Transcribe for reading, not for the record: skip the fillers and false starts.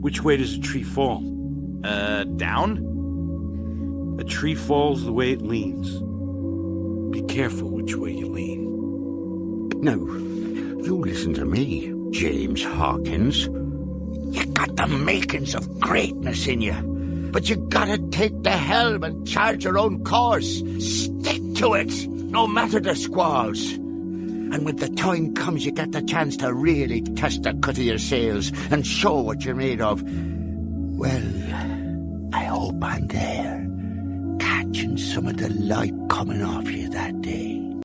Which way does a tree fall? Down? A tree falls the way it leans. Be careful which way you lean. Now, you listen to me, James Hawkins. You got the makings of greatness in you, but you gotta take the helm and charge your own course. Stick to it, no matter the squalls. And when the time comes, you get the chance to really test the cut of your sails and show what you're made of. Well, I hope I'm there, catching some of the light coming off you that day.